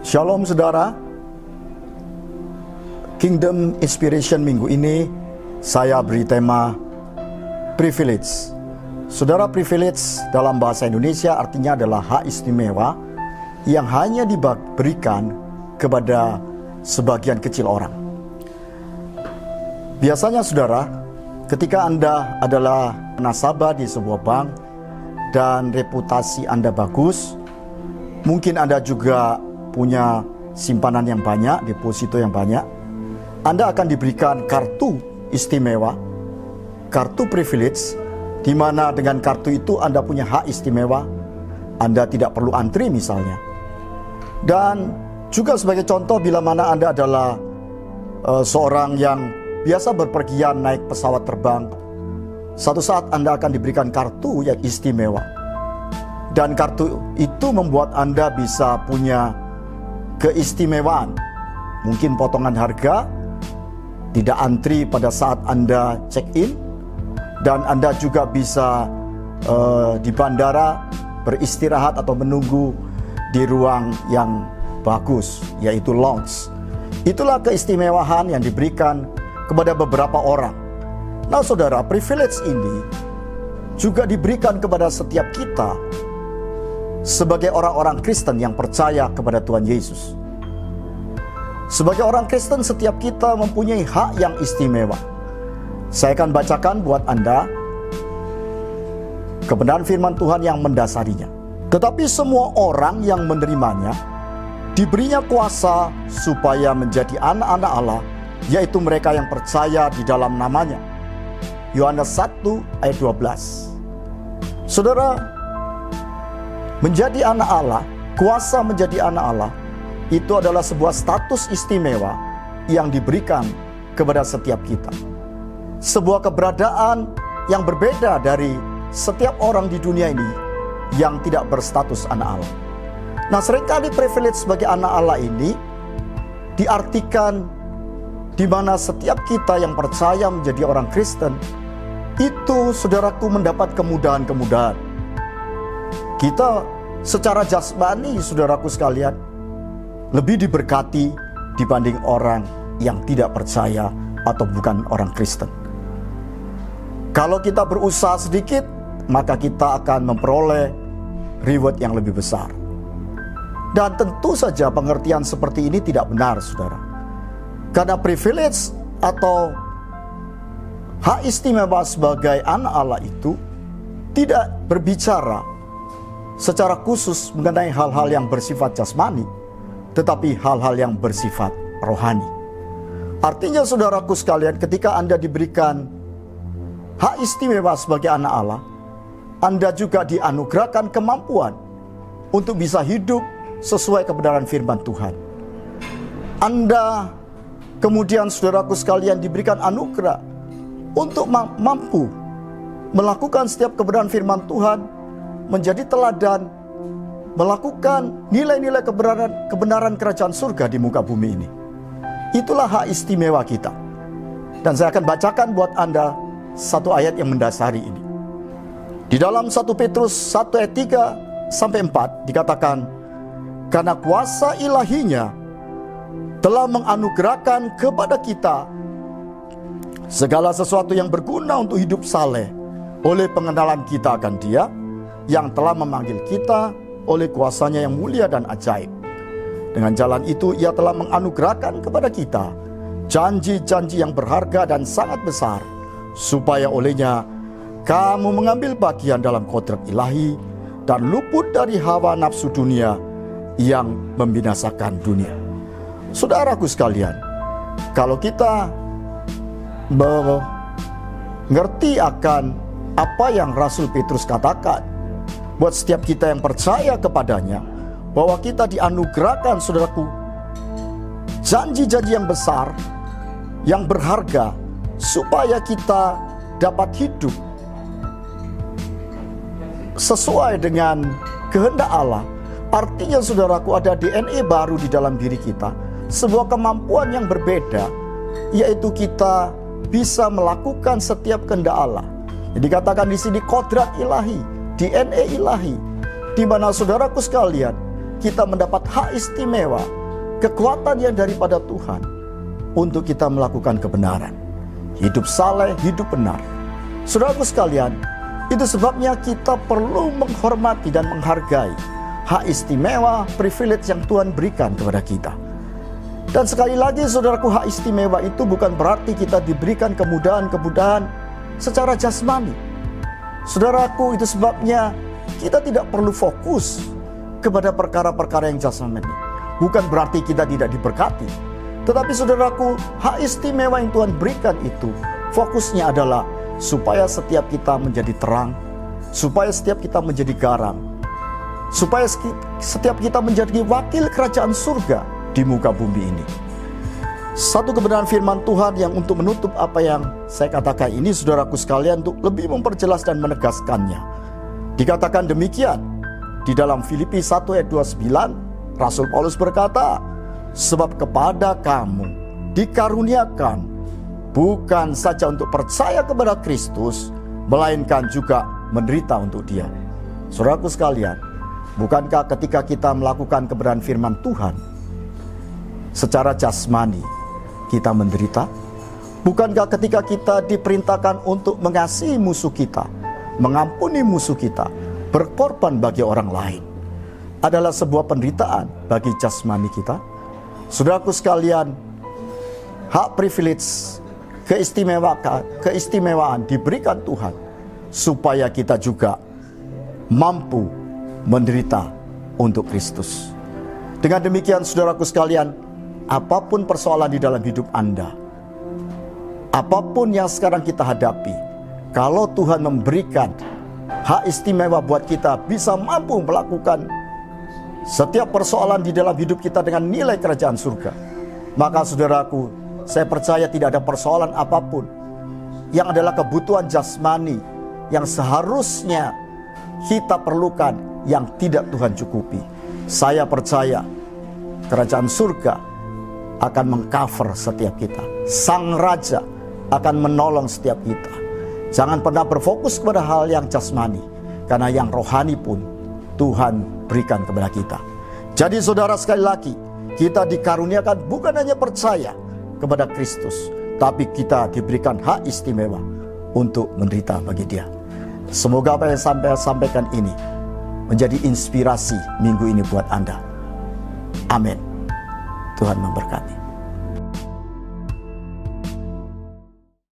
Shalom saudara, Kingdom Inspiration minggu ini saya beri tema privilege. Saudara, privilege dalam bahasa Indonesia artinya adalah hak istimewa yang hanya diberikan kepada sebagian kecil orang. Biasanya saudara, ketika Anda adalah nasabah di sebuah bank dan reputasi Anda bagus, mungkin Anda juga punya simpanan yang banyak, deposito yang banyak, Anda akan diberikan kartu istimewa, kartu privilege, di mana dengan kartu itu Anda punya hak istimewa. Anda tidak perlu antri misalnya. Dan juga sebagai contoh, bila mana Anda adalah seorang yang biasa berpergian naik pesawat terbang, satu saat Anda akan diberikan kartu yang istimewa. Dan kartu itu membuat Anda bisa punya keistimewaan, mungkin potongan harga, tidak antri pada saat Anda check-in, dan Anda juga bisa di bandara beristirahat atau menunggu di ruang yang bagus, yaitu lounge. Itulah keistimewaan yang diberikan kepada beberapa orang. Nah saudara, privilege ini juga diberikan kepada setiap kita sebagai orang-orang Kristen yang percaya kepada Tuhan Yesus. Sebagai orang Kristen, setiap kita mempunyai hak yang istimewa. Saya akan bacakan buat Anda kebenaran firman Tuhan yang mendasarinya. Tetapi semua orang yang menerimanya diberinya kuasa supaya menjadi anak-anak Allah, yaitu mereka yang percaya di dalam namanya. Yohanes 1 ayat 12. Saudara, menjadi anak Allah, kuasa menjadi anak Allah, itu adalah sebuah status istimewa yang diberikan kepada setiap kita. Sebuah keberadaan yang berbeda dari setiap orang di dunia ini yang tidak berstatus anak Allah. Nah, seringkali privilege sebagai anak Allah ini diartikan di mana setiap kita yang percaya menjadi orang Kristen, itu saudaraku mendapat kemudahan-kemudahan. Kita secara jasmani, saudaraku sekalian, lebih diberkati dibanding orang yang tidak percaya atau bukan orang Kristen. Kalau kita berusaha sedikit, maka kita akan memperoleh reward yang lebih besar. Dan tentu saja pengertian seperti ini tidak benar, saudara. Karena privilege atau hak istimewa sebagai anak Allah itu tidak berbicara secara khusus mengenai hal-hal yang bersifat jasmani, tetapi hal-hal yang bersifat rohani. Artinya saudaraku sekalian, ketika Anda diberikan hak istimewa sebagai anak Allah, Anda juga dianugerahkan kemampuan untuk bisa hidup sesuai kebenaran firman Tuhan. Anda kemudian saudaraku sekalian diberikan anugerah untuk mampu melakukan setiap kebenaran firman Tuhan, menjadi teladan, melakukan nilai-nilai kebenaran kerajaan surga di muka bumi ini. Itulah hak istimewa kita. Dan saya akan bacakan buat Anda satu ayat yang mendasari ini. Di dalam 1 Petrus 1 ayat 3-4 dikatakan, karena kuasa ilahinya telah menganugerahkan kepada kita segala sesuatu yang berguna untuk hidup saleh oleh pengenalan kita akan Dia yang telah memanggil kita oleh kuasanya yang mulia dan ajaib. Dengan jalan itu Ia telah menganugerahkan kepada kita janji-janji yang berharga dan sangat besar, supaya olehnya kamu mengambil bagian dalam kodrat ilahi dan luput dari hawa nafsu dunia yang membinasakan dunia. Saudaraku sekalian, kalau kita mengerti akan apa yang Rasul Petrus katakan, buat setiap kita yang percaya kepadanya, bahwa kita dianugerahkan, saudaraku, janji-janji yang besar, yang berharga, supaya kita dapat hidup sesuai dengan kehendak Allah. Artinya saudaraku, ada DNA baru di dalam diri kita, sebuah kemampuan yang berbeda, yaitu kita bisa melakukan setiap kehendak Allah. Jadi dikatakan di sini kodrat ilahi, DNA ilahi, di mana saudaraku sekalian, kita mendapat hak istimewa, kekuatan yang daripada Tuhan untuk kita melakukan kebenaran. Hidup saleh, hidup benar. Saudaraku sekalian, itu sebabnya kita perlu menghormati dan menghargai hak istimewa, privilege yang Tuhan berikan kepada kita. Dan sekali lagi saudaraku, hak istimewa itu bukan berarti kita diberikan kemudahan-kemudahan secara jasmani. Saudaraku, itu sebabnya kita tidak perlu fokus kepada perkara-perkara yang jasmani. Bukan berarti kita tidak diberkati. Tetapi saudaraku, hak istimewa yang Tuhan berikan itu fokusnya adalah supaya setiap kita menjadi terang, supaya setiap kita menjadi garam, supaya setiap kita menjadi wakil kerajaan surga di muka bumi ini. Satu kebenaran firman Tuhan yang untuk menutup apa yang saya katakan ini, saudaraku sekalian, untuk lebih memperjelas dan menegaskannya. Dikatakan demikian di dalam Filipi 1 ayat 29, Rasul Paulus berkata, sebab kepada kamu dikaruniakan bukan saja untuk percaya kepada Kristus, melainkan juga menderita untuk Dia. Saudaraku sekalian, bukankah ketika kita melakukan kebenaran firman Tuhan secara jasmani kita menderita? Bukankah ketika kita diperintahkan untuk mengasihi musuh kita, mengampuni musuh kita, berkorban bagi orang lain, adalah sebuah penderitaan bagi jasmani kita? Saudaraku sekalian, hak privilege, keistimewaan diberikan Tuhan supaya kita juga mampu menderita untuk Kristus. Dengan demikian saudaraku sekalian, apapun persoalan di dalam hidup Anda, apapun yang sekarang kita hadapi, kalau Tuhan memberikan hak istimewa buat kita bisa mampu melakukan setiap persoalan di dalam hidup kita dengan nilai kerajaan surga, maka saudaraku, saya percaya tidak ada persoalan apapun yang adalah kebutuhan jasmani yang seharusnya kita perlukan yang tidak Tuhan cukupi. Saya percaya kerajaan surga akan mengcover setiap kita. Sang Raja akan menolong setiap kita. Jangan pernah berfokus kepada hal yang jasmani, karena yang rohani pun Tuhan berikan kepada kita. Jadi saudara, sekali lagi, kita dikaruniakan bukan hanya percaya kepada Kristus, tapi kita diberikan hak istimewa untuk menderita bagi Dia. Semoga apa yang saya sampaikan ini menjadi inspirasi minggu ini buat Anda. Amin. Tuhan memberkati.